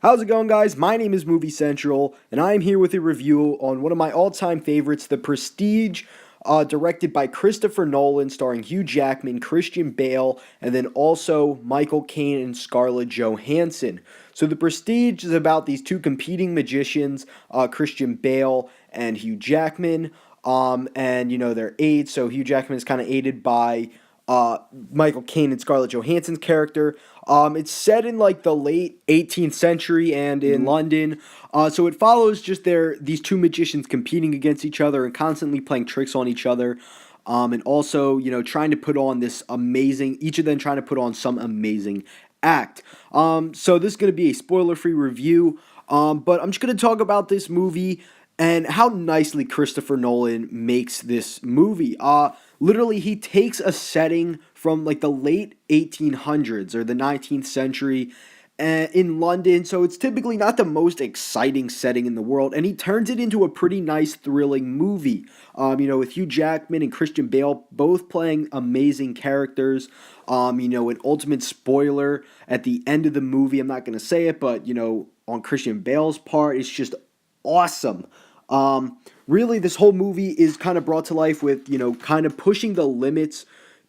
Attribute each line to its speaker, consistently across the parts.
Speaker 1: How's it going, guys? My name is Movie Central, and I am here with a review on one of my all-time favorites, The Prestige, directed by Christopher Nolan, starring Hugh Jackman, Christian Bale, and then also Michael Caine and Scarlett Johansson. So, The Prestige is about these two competing magicians, Christian Bale and Hugh Jackman, and they're aides. So Hugh Jackman is kind of aided by Michael Caine and Scarlett Johansson's character. It's set in like the late 18th century and in London. So it follows just these two magicians competing against each other and constantly playing tricks on each other. And also, trying to put on each of them trying to put on some amazing act. So this is going to be a spoiler-free review. But I'm just going to talk about this movie and how nicely Christopher Nolan makes this movie. Literally, he takes a setting from like the late 1800s or the 19th century in London, so it's typically not the most exciting setting in the world, and he turns it into a pretty nice, thrilling movie. With Hugh Jackman and Christian Bale both playing amazing characters. An ultimate spoiler at the end of the movie. I'm not gonna say it, but on Christian Bale's part, it's just awesome. Really, this whole movie is kind of brought to life with kind of pushing the limits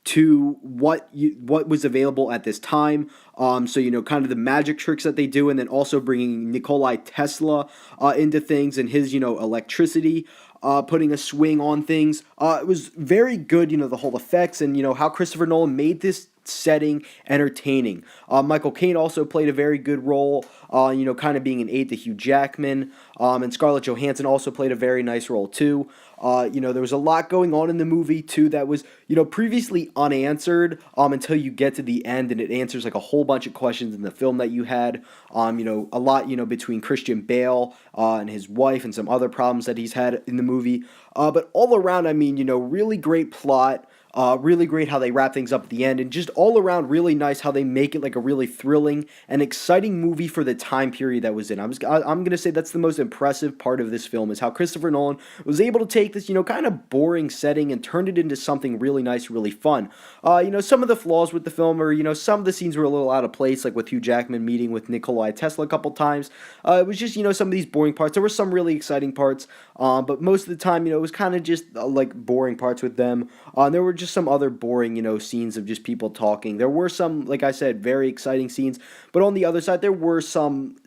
Speaker 1: to what was available at this time. So kind of the magic tricks that they do, and then also bringing Nikola Tesla into things and his electricity. Putting a swing on things. It was very good, the whole effects and how Christopher Nolan made this setting entertaining. Michael Caine also played a very good role, kind of being an aide to Hugh Jackman. And Scarlett Johansson also played a very nice role too. There was a lot going on in the movie too that was, previously unanswered until you get to the end, and it answers like a whole bunch of questions in the film that you had. A lot, between Christian Bale and his wife and some other problems that he's had in the movie. But all around, really great plot. Really great how they wrap things up at the end, and just all around really nice how they make it like a really thrilling and exciting movie for the time period that was in. I'm gonna say that's the most impressive part of this film is how Christopher Nolan was able to take this kind of boring setting and turned it into something really nice, really fun. Some of the flaws with the film are some of the scenes were a little out of place, like with Hugh Jackman meeting with Nikola Tesla a couple times. It was just some of these boring parts. There were some really exciting parts, but most of the time it was kind of just like boring parts with them. There were just some other boring, scenes of just people talking. There were some, like I said, very exciting scenes, but on the other side, there were some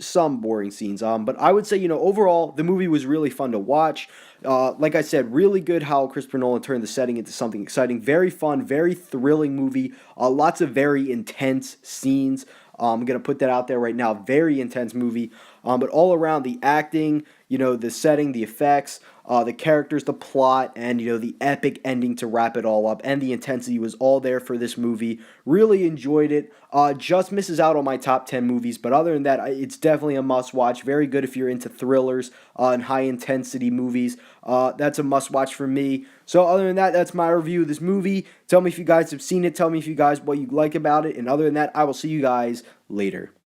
Speaker 1: boring scenes. But I would say, overall, the movie was really fun to watch. Like I said, really good how Christopher Nolan turned the setting into something exciting. Very fun, very thrilling movie. Lots of very intense scenes. I'm going to put that out there right now. Very intense movie. But all around the acting, the setting, the effects, the characters, the plot, and, the epic ending to wrap it all up, and the intensity was all there for this movie. Really enjoyed it. Just misses out on my top 10 movies, but other than that, it's definitely a must-watch. Very good if you're into thrillers and high-intensity movies. That's a must-watch for me. So other than that, that's my review of this movie. Tell me if you guys have seen it. Tell me if you guys what you like about it. And other than that, I will see you guys later.